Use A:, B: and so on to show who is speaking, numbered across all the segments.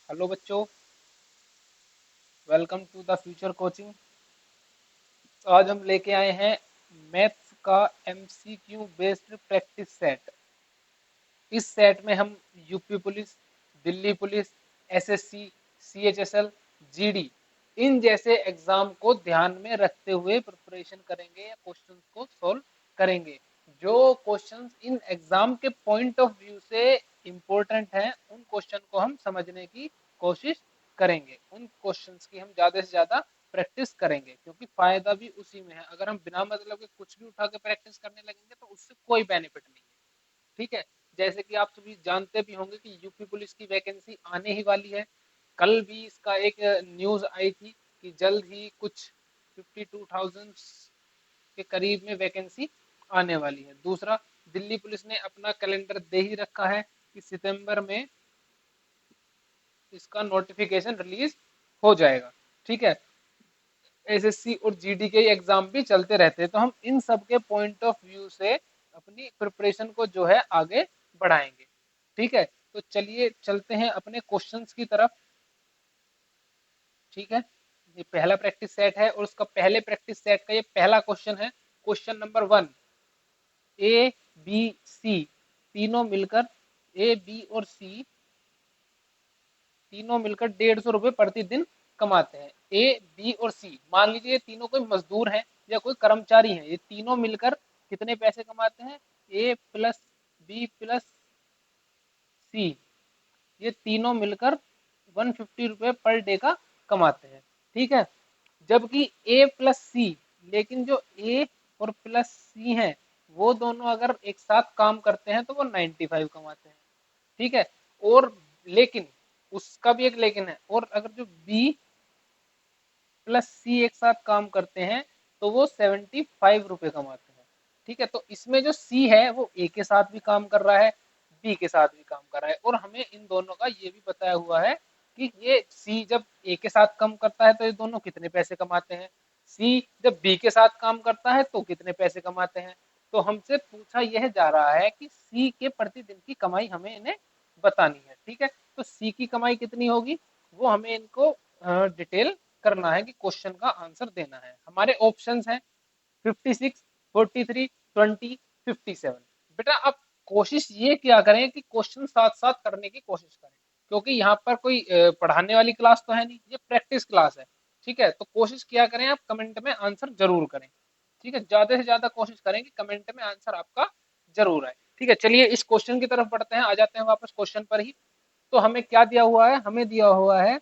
A: Hello बच्चों, welcome to the future coaching. आज हम लेके आए हैं मैथ्स का एमसीक्यू बेस्ड प्रैक्टिस सेट। इस सेट में हम UP police, Delhi police, SSC, CHSL, GD इन जैसे एग्जाम को ध्यान में रखते हुए प्रिपरेशन करेंगे या क्वेश्चंस को सॉल्व करेंगे। जो क्वेश्चंस इन एग्जाम के पॉइंट ऑफ व्यू से इम्पोर्टेंट हैं, उन क्वेश्चन को हम समझने की कोशिश करेंगे। उन क्वेश्चंस की हम ज़्यादा से ज़्यादा प्रैक्टिस करेंगे, क्योंकि फायदा भी उसी में है। अगर हम बिना मतलब के कुछ भी उठा के प्रैक्टिस करने लगेंगे तो उससे कोई बेनिफिट नहीं है। ठीक है। जैसे कि आप सभी जानते भी होंगे कि यूपी पुलिस की वैकेंसी आने ही वाली है। कल भी इसका एक न्यूज आई थी कि जल्द ही कुछ 52,000 के करीब में वैकेंसी आने वाली है। दूसरा, दिल्ली पुलिस ने अपना कैलेंडर दे ही रखा है कि सितंबर में इसका नोटिफिकेशन रिलीज हो जाएगा। ठीक है। एसएससी और जीडी के एग्जाम भी चलते रहते हैं, तो हम इन सब के पॉइंट ऑफ व्यू से अपनी प्रिपरेशन को जो है आगे बढ़ाएंगे। ठीक है। तो चलिए चलते हैं अपने क्वेश्चंस की तरफ। ठीक है। ये पहला प्रैक्टिस सेट है और उसका पहले प्रैक्टिस सेट का ये पहला क्वेश्चन है। Question number 1। A B C तीनों मिलकर, ए बी और सी तीनों मिलकर 150 रुपए प्रतिदिन कमाते हैं। ए बी और सी, मान लीजिए ये तीनों कोई मजदूर हैं या कोई कर्मचारी हैं। ये तीनों मिलकर कितने पैसे कमाते हैं? ए प्लस बी प्लस सी, ये तीनों मिलकर 150 रुपए पर डे का कमाते हैं। ठीक है। जबकि ए प्लस सी, लेकिन जो ए और प्लस सी हैं वो दोनों अगर एक साथ काम करते हैं तो वो 95 कमाते हैं। ठीक है। और लेकिन उसका भी एक लेकिन है, और अगर जो बी प्लस सी एक साथ काम करते हैं तो वो 75 रुपए कमाते हैं। ठीक है। तो इसमें जो सी है वो ए के साथ भी काम कर रहा है, बी के साथ भी काम कर रहा है, और हमें इन दोनों का ये भी बताया हुआ है कि ये सी जब ए के साथ काम करता है तो ये दोनों कितने पैसे कमाते हैं, सी जब बी के साथ काम करता है तो कितने पैसे कमाते हैं। तो हमसे पूछा यह जा रहा है कि सी के प्रतिदिन की कमाई हमें इन्हें बतानी है। ठीक है। तो सी की कमाई कितनी होगी वो हमें इनको डिटेल करना है कि क्वेश्चन का आंसर देना है। हमारे ऑप्शंस हैं 56, 43, 20, 57। बेटा अब कोशिश ये क्या करें कि क्वेश्चन साथ साथ करने की कोशिश करें, क्योंकि यहाँ पर कोई पढ़ाने वाली क्लास तो है नहीं, ये प्रैक्टिस क्लास है। ठीक है। तो कोशिश क्या करें, आप कमेंट में आंसर जरूर करें। ठीक है। ज्यादा से ज्यादा कोशिश करें कि कमेंट में आंसर आपका जरूर आए। ठीक है। चलिए इस क्वेश्चन की तरफ बढ़ते हैं, आ जाते हैं वापस क्वेश्चन पर ही। तो हमें क्या दिया हुआ है? हमें दिया हुआ है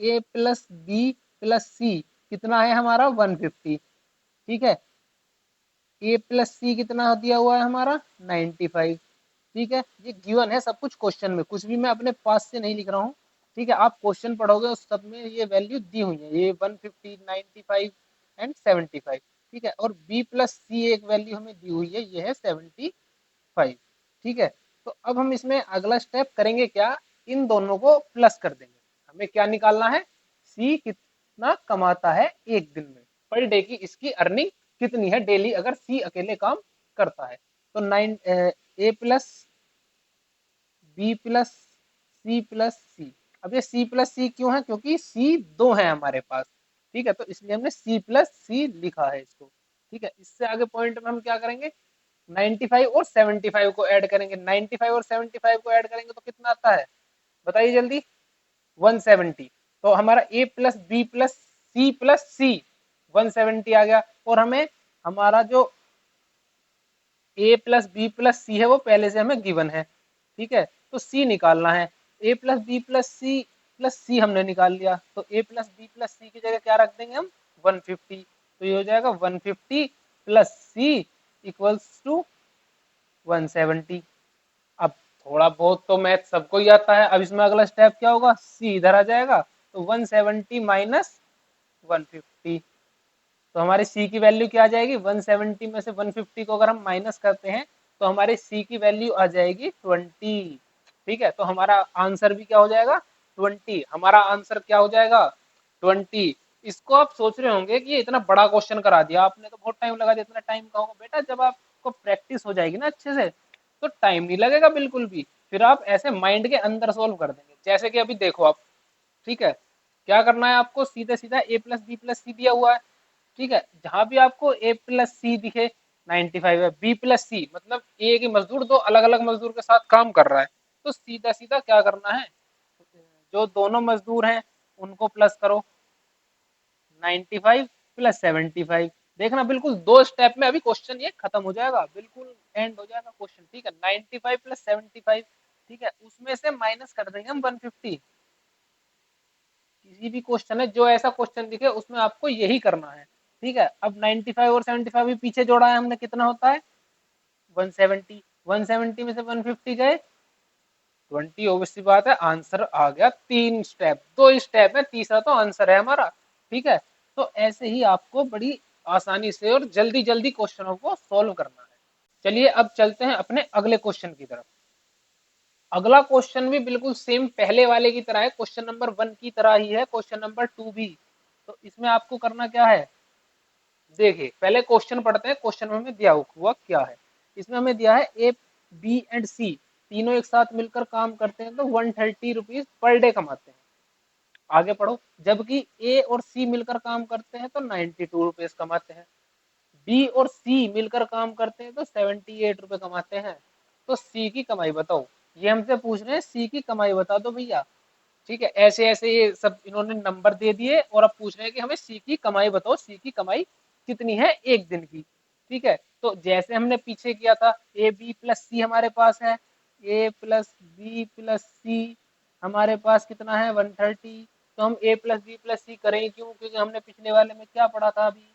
A: ए प्लस बी प्लस सी कितना है हमारा 150। ठीक है। ए प्लस सी कितना दिया हुआ है हमारा 95। ठीक है। ये गिवन है सब कुछ क्वेश्चन में, कुछ भी मैं अपने पास से नहीं लिख रहा हूँ। ठीक है। आप क्वेश्चन पढ़ोगे उस सब में ये वैल्यू दी हुई है, ये 150, 95 एंड 75। ठीक है। और बी प्लस सी एक वैल्यू हमें दी हुई है, ये है 75। ठीक है। तो अब हम इसमें अगला स्टेप करेंगे क्या, इन दोनों को प्लस कर देंगे। हमें क्या निकालना है? सी कितना कमाता है एक दिन में, पर डे की इसकी अर्निंग कितनी है डेली, अगर सी अकेले काम करता है। तो 9 A plus B plus C plus C. अब ये सी प्लस सी क्यों है? क्योंकि सी दो है हमारे पास। ठीक है। तो इसलिए हमने सी प्लस सी लिखा है इसको। ठीक है। इससे आगे पॉइंट में हम क्या करेंगे, 95 और 75 को ऐड करेंगे। 95 और 75 को ऐड करेंगे तो कितना आता है बताइए जल्दी? 170। तो हमारा ए प्लस बी प्लस सी 170 आ गया। और हमें हमारा जो ए प्लस बी प्लस सी है वो पहले से हमें गिवन है। ठीक है। तो सी निकालना है। ए प्लस बी प्लस सी हमने निकाल लिया, तो ए प्लस बी प्लस सी की जगह क्या रख देंगे हम? 150। तो ये हो जाएगा 150 प्लस सी इक्वल्स टू 170। अब थोड़ा बहुत तो मैथ सबको ही आता है। अब इसमें अगला स्टेप क्या होगा, सी इधर आ जाएगा, तो 170 माइनस 150। तो हमारी सी की वैल्यू क्या आ जाएगी? 170 में से 150 को अगर हम माइनस करते हैं तो हमारी सी की वैल्यू आ जाएगी 20। ठीक है। तो हमारा आंसर भी क्या हो जाएगा? 20। हमारा आंसर क्या हो जाएगा? 20। इसको आप सोच रहे होंगे कि ये इतना बड़ा क्वेश्चन करा दिया आपने, तो बहुत टाइम लगा दिया। इतना टाइम का होगा बेटा, जब आपको प्रैक्टिस हो जाएगी ना अच्छे से तो टाइम नहीं लगेगा बिल्कुल भी। फिर आप ऐसे माइंड के अंदर सोल्व कर देंगे। जैसे कि अभी देखो आप, ठीक है, क्या करना है आपको, सीधा सीधा ए प्लस बी प्लस सी दिया हुआ है, ठीक है, जहां भी आपको ए प्लस सी दिखे 95 है, बी प्लस सी मतलब ए की मजदूर दो अलग अलग मजदूर के साथ काम कर रहा है, तो सीधा सीधा क्या करना है, जो दोनों मजदूर हैं उनको प्लस करो, 95 प्लस 75। देखना बिल्कुल 2 स्टेप में अभी क्वेश्चन ये खत्म हो जाएगा, बिल्कुल एंड हो जाएगा क्वेश्चन, ठीक है। 95 प्लस 75, ठीक है, उसमें से माइनस कर देंगे हम 150। किसी भी क्वेश्चन है, जो ऐसा क्वेश्चन दिखे उसमें आपको यही करना है, ठीक है। अब 95 और 75 भी पीछे जोड़ा है हमने, कितना होता है 170, 170 में से 150 गए 20, ऑब्वियसली बात है आंसर आ गया। 3 स्टेप, 2 स्टेप है, तीसरा तो आंसर है हमारा, ठीक है। तो ऐसे ही आपको बड़ी आसानी से और जल्दी जल्दी क्वेश्चनों को सॉल्व करना है। चलिए अब चलते हैं अपने अगले क्वेश्चन की तरफ। अगला क्वेश्चन भी बिल्कुल सेम पहले वाले की तरह है, क्वेश्चन नंबर 1 की तरह ही है, क्वेश्चन नंबर 2 भी। तो इसमें आपको करना क्या है, देखिए पहले क्वेश्चन पढ़ते हैं, क्वेश्चन में हमें दिया हुआ क्या है। इसमें हमें दिया है ए बी एंड सी तीनों एक साथ मिलकर काम करते हैं तो 130 रुपीज पर डे कमाते हैं। आगे पढ़ो, जबकि ए और सी मिलकर काम करते हैं तो 92 रुपीज कमाते हैं। बी और सी मिलकर काम करते हैं तो 78 रुपए कमाते हैं। तो सी की कमाई बताओ। ये हमसे पूछ रहे हैं सी की कमाई बता दो भैया, ठीक है। ऐसे ऐसे ये सब इन्होंने नंबर दे दिए और अब पूछ रहे हैं कि हमें सी की कमाई बताओ, सी की कमाई कितनी है एक दिन की, ठीक है। तो जैसे हमने पीछे किया था, ए बी प्लस सी हमारे पास है, ए प्लस बी प्लस सी हमारे पास कितना है 130। तो हम ए प्लस बी प्लस सी करें क्यों, क्योंकि हमने पिछले वाले में क्या पढ़ा था अभी,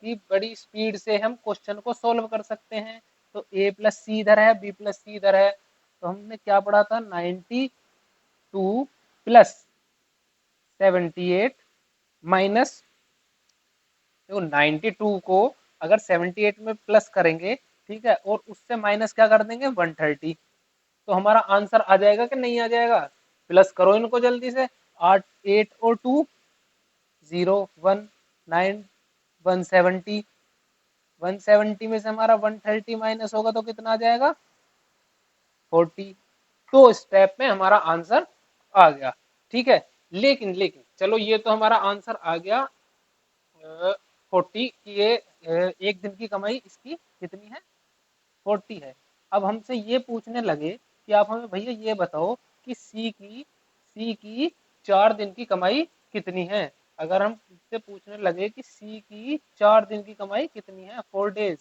A: कि बड़ी स्पीड से हम क्वेश्चन को सोल्व कर सकते हैं। तो ए प्लस सी इधर है, बी प्लस सी इधर है, तो हमने क्या पढ़ा था 92 प्लस 78 माइनस, देखो 92 को अगर 78 में प्लस करेंगे, ठीक है, और उससे माइनस क्या कर देंगे 130, तो हमारा आंसर आ जाएगा कि नहीं आ जाएगा। प्लस करो इनको जल्दी से, 8 8 और 2 0 1 9 170, 170 में से हमारा 130 माइनस होगा तो कितना आ जाएगा 40। तो स्टेप में हमारा आंसर आ गया, ठीक है। लेकिन लेकिन चलो ये तो हमारा आंसर आ गया 40 की, ये एक दिन की कमाई इसकी कितनी है 40 है। अब हमसे ये पूछने लगे कि आप हमें भैया ये बताओ कि सी की 4 दिन की कमाई कितनी है। अगर हम इससे पूछने लगे कि सी की 4 दिन की कमाई कितनी है 4 डेज,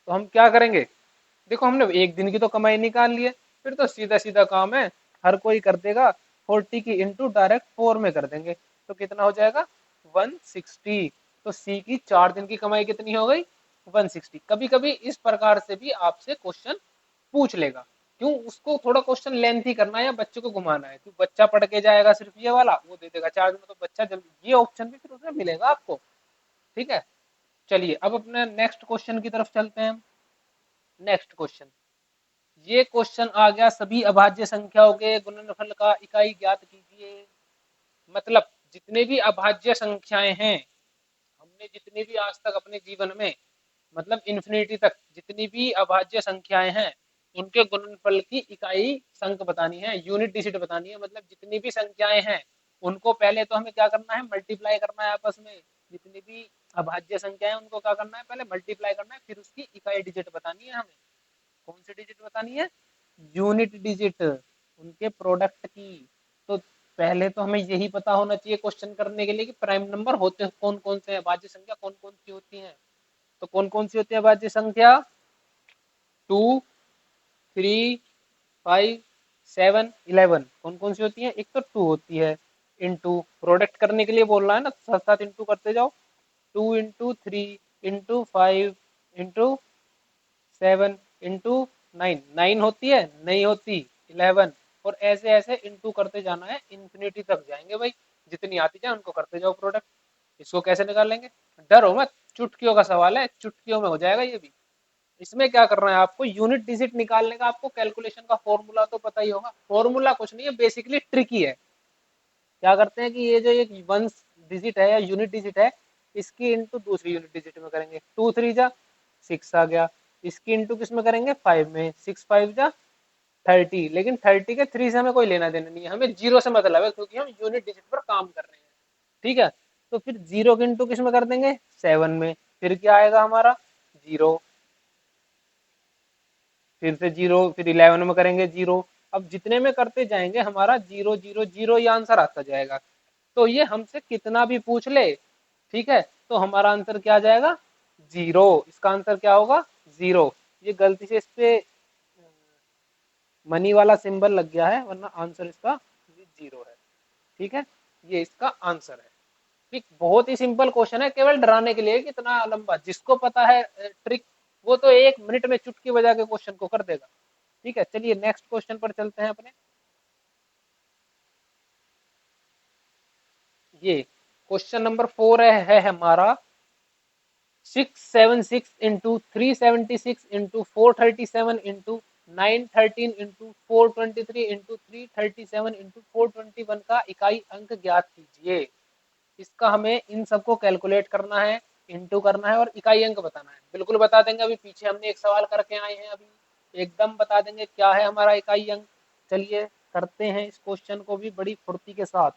A: तो हम क्या करेंगे, देखो हमने एक दिन की तो कमाई निकाल ली है, फिर तो सीधा सीधा काम है, हर कोई कर देगा, 40 की इंटू डायरेक्ट 4 में कर देंगे, तो कितना हो जाएगा 160। तो सी की 4 दिन की कमाई कितनी हो गई 160। कभी कभी इस प्रकार से भी आपसे क्वेश्चन पूछ लेगा, क्यों, उसको थोड़ा क्वेश्चन लेंथी करना है या बच्चे को घुमाना है, क्यों बच्चा पढ़ के जाएगा सिर्फ ये वाला वो दे देगा 4 दिन में, तो बच्चा जल्दी ये ऑप्शन भी फिर उसमें मिलेगा आपको, ठीक है। चलिए अब अपने नेक्स्ट क्वेश्चन की तरफ चलते हैं। नेक्स्ट क्वेश्चन, ये क्वेश्चन आ गया, सभी अभाज्य संख्याओं के गुणनफल का इकाई ज्ञात कीजिए। मतलब जितने भी अभाज्य संख्याएं हैं, हमने जितने भी आज तक अपने जीवन में, मतलब इन्फिनिटी तक जितनी भी अभाज्य संख्याएं हैं, उनके गुणनफल की इकाई संख्या बतानी है, यूनिट डिजिट बतानी है। मतलब जितनी भी संख्याएं हैं उनको पहले तो हमें क्या करना है मल्टीप्लाई करना है आपस में। जितनी भी अभाज्य संख्याएं हैं उनको क्या करना है पहले मल्टीप्लाई करना है, फिर उसकी इकाई डिजिट बतानी है हमें। कौन सी डिजिट बतानी है, यूनिट डिजिट, उनके प्रोडक्ट की। तो पहले तो हमें यही पता होना चाहिए क्वेश्चन करने के लिए कि प्राइम नंबर होते कौन कौन से हैं, भाज्य संख्या कौन कौन सी होती हैं। तो कौन कौन सी होती है भाज्य संख्या, 2 3 5 7 11, कौन कौन सी होती है, एक तो 2 होती है, इंटू प्रोडक्ट करने के लिए बोल रहा है ना, साथ साथ इंटू करते जाओ, 2 इंटू 3 इंटू 5 इंटू 7 इंटू 9, 9 होती है नहीं होती 11, और ऐसे ऐसे इंटू करते जाना है, इन्फिनिटी तक जाएंगे भाई, जितनी आती जाए उनको करते जाओ प्रोडक्ट। इसको कैसे निकालेंगे, डरो मत, चुटकियों का सवाल है, चुटकियों में हो जाएगा ये भी। इसमें क्या करना है आपको, यूनिट डिजिट निकालने का आपको कैलकुलेशन का फॉर्मूला तो पता ही होगा। फॉर्मूला कुछ नहीं है, बेसिकली ट्रिकी है। क्या करते हैं कि ये जो एक वन डिजिट है या यूनिट डिजिट है, इसकी इंटू दूसरी यूनिट डिजिट में करेंगे, 2 3 जा 6 आ गया, इसकी इंटू किस में करेंगे 5 में, 6 5 जा 30, लेकिन 30 के 3 से हमें कोई लेना देना नहीं है, हमें जीरो से मतलब है क्योंकि हम यूनिट डिजिट पर काम कर रहे हैं। ठीक है, तो फिर जीरो के इंटू किस में कर देंगे 7 में, फिर क्या आएगा हमारा जीरो, फिर से जीरो, फिर 11 में करेंगे जीरो। अब जितने में करते जाएंगे हमारा जीरो जीरो जीरो ये आंसर आता जाएगा। तो ये हमसे कितना भी पूछ ले, ठीक है, तो हमारा आंसर क्या आ जाएगा जीरो, इसका आंसर क्या होगा जीरो। ये गलती से इस पे मनी वाला सिंबल लग गया है, वरना आंसर इसका जीरो है। ठीक है, ये इसका आंसर है। ठीक, बहुत ही सिंपल क्वेश्चन है, केवल डराने के लिए, कितना लंबा, जिसको पता है ट्रिक वो तो 1 मिनट में चुटकी बजा के क्वेश्चन को कर देगा। ठीक है, चलिए नेक्स्ट क्वेश्चन पर चलते हैं अपने। ये क्वेश्चन नंबर 4 है हमारा 676 into 376 into 437 into 913 into 423 into 337 into 421 का इकाई अंक ज्ञात कीजिए। इसका हमें इन सबको कैलकुलेट करना है, इंटू करना है और इकाई अंक बताना है। बिल्कुल बता देंगे, अभी पीछे हमने एक सवाल करके आए हैं, अभी एकदम बता देंगे क्या है हमारा इकाई अंक। चलिए करते हैं इस क्वेश्चन को भी बड़ी फुर्ती के साथ।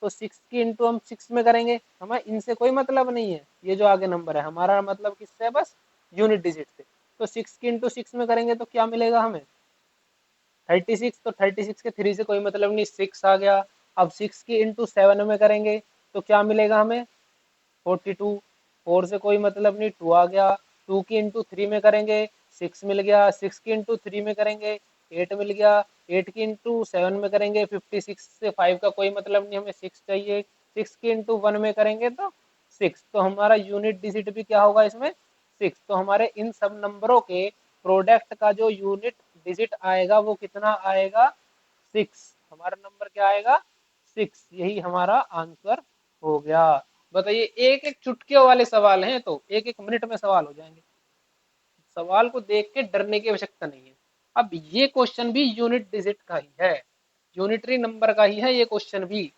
A: तो 6 की इंटू हम 6 में करेंगे, हमें इनसे कोई मतलब नहीं है, ये जो आगे नंबर है हमारा मतलब किससे है, बस यूनिट डिजिट से। तो 6 की इंटू 6 में करेंगे तो क्या मिलेगा हमें 36, तो 36 के 3 से कोई मतलब नहीं, 6 आ गया। अब 6 की इंटू 7 में करेंगे तो क्या मिलेगा हमें 42, 4 से कोई मतलब नहीं, 2 आ गया। 2 की इंटू 3 में करेंगे 6 मिल गया, 6 की इंटू 3 में करेंगे 8 मिल गया, 8 की इंटू 7 में करेंगे 56 से 5 का कोई मतलब नहीं, हमें 6 चाहिए। 6 की इंटू 1 में करेंगे तो 6, तो हमारा यूनिट डिजिट भी क्या होगा इसमें 6। तो हमारे इन सब नंबरों के प्रोडक्ट का जो यूनिट डिजिट आएगा वो कितना आएगा 6, हमारा नंबर क्या आएगा 6, यही हमारा आंसर हो गया। बताइए, एक एक चुटकियों वाले सवाल हैं, तो एक एक मिनट में सवाल हो जाएंगे, सवाल को देख के डरने की आवश्यकता नहीं है। अब ये क्वेश्चन भी यूनिट डिजिट का ही है, यूनिटरी नंबर का ही है ये क्वेश्चन भी।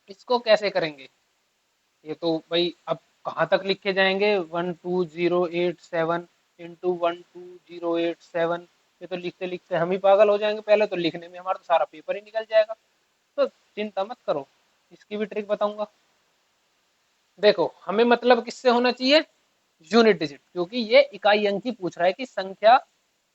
A: इसको कैसे करेंगे, ये तो भाई अब कहाँ तक लिखे जाएंगे 12087 इंटू 12087, ये तो लिखते लिखते हम ही पागल हो जाएंगे, पहले तो लिखने में हमारा तो सारा पेपर ही निकल जाएगा। तो चिंता मत करो, इसकी भी ट्रिक बताऊंगा। देखो हमें मतलब किससे होना चाहिए यूनिट डिजिट, क्योंकि ये इकाई अंक की पूछ रहा है कि संख्या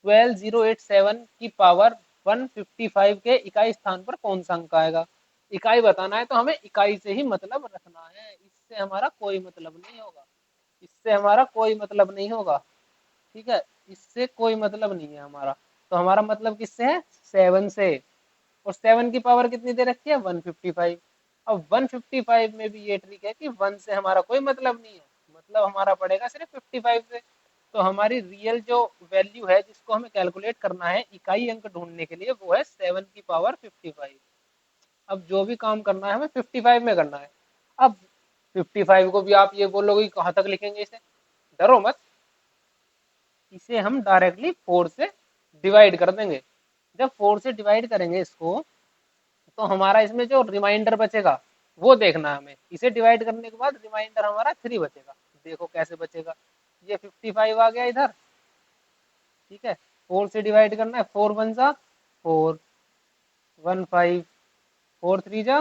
A: 12087 की पावर 155 के इकाई स्थान पर कौन सा अंक आएगा। इकाई बताना है तो हमें इकाई से ही मतलब रखना है, इससे हमारा कोई मतलब नहीं होगा, इससे हमारा कोई मतलब नहीं होगा। ठीक है, इससे कोई मतलब नहीं है हमारा। तो हमारा मतलब किससे है 7 से, और 7 की पावर कितनी दे रखी है 155। अब 155 में भी ये ट्रिक है कि 1 से हमारा कोई मतलब नहीं है, मतलब हमारा पड़ेगा सिर्फ 55 से। तो हमारी रियल जो वैल्यू है जिसको हमें कैलकुलेट करना है इकाई अंक ढूंढने के लिए वो है 7 की पावर 55। अब जो भी काम करना है हमें 55 में करना है। अब 55 को भी आप ये बोलोगे कि कहाँ तक लिखेंगे इसे, डरो मत, इसे हम डायरेक्टली 4 से डिवाइड कर देंगे। जब 4 से डिवाइड करेंगे इसको तो हमारा इसमें जो रिमाइंडर बचेगा वो देखना है हमें, इसे डिवाइड करने के बाद रिमाइंडर हमारा 3 बचेगा। देखो कैसे बचेगा, ये 55 आ गया इधर, ठीक है, 4 से डिवाइड करना है, 4 वन जा 4, 1 5, 4 3 जा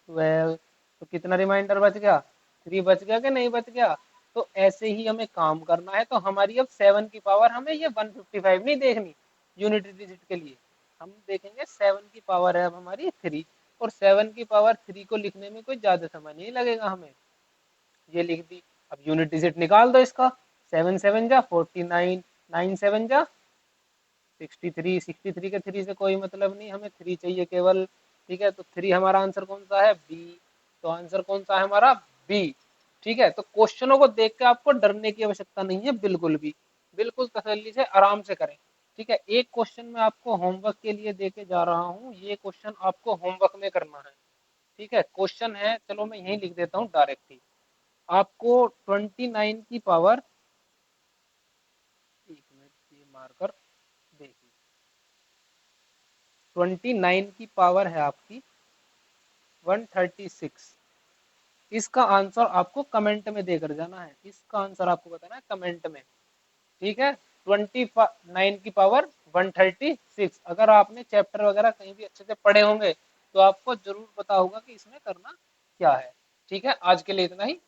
A: 12, तो कितना रिमाइंडर बच गया 3 बच गया कि नहीं बच गया। तो ऐसे ही हमें काम करना है। तो हमारी अब 7 की पावर हमें ये 155 नहीं देखनी यूनिट डिजिट के लिए, हम देखेंगे 7 की पावर है अब हमारी 3, और 7 की पावर 3 को लिखने में कोई ज्यादा समय नहीं लगेगा हमें, ये लिख दी। अब यूनिट डिजिट निकाल दो इसका, 7 7 जा 49, 9 7 जा 63, 63 के 3 से कोई मतलब नहीं, हमें 3 चाहिए केवल। ठीक है, तो 3 हमारा आंसर कौन सा है बी, तो आंसर कौन सा है हमारा बी। ठीक है, तो क्वेश्चनों को देख के आपको डरने की आवश्यकता नहीं है बिल्कुल भी, बिल्कुल तसल्ली से आराम से करें। ठीक है, एक क्वेश्चन मैं आपको होमवर्क के लिए देके जा रहा हूँ, ये क्वेश्चन आपको होमवर्क में करना है। ठीक है, क्वेश्चन है, चलो मैं यही लिख देता हूँ डायरेक्ट ही, आपको 29 की पावर, एक मिनट ये मारकर देखिए, 29 की पावर है आपकी 136। इसका आंसर आपको कमेंट में देकर जाना है, इसका आंसर आपको बताना है कमेंट में। ठीक है, 29 की पावर 136। अगर आपने चैप्टर वगैरह कहीं भी अच्छे से पढ़े होंगे तो आपको जरूर पता होगा कि इसमें करना क्या है। ठीक है, आज के लिए इतना ही।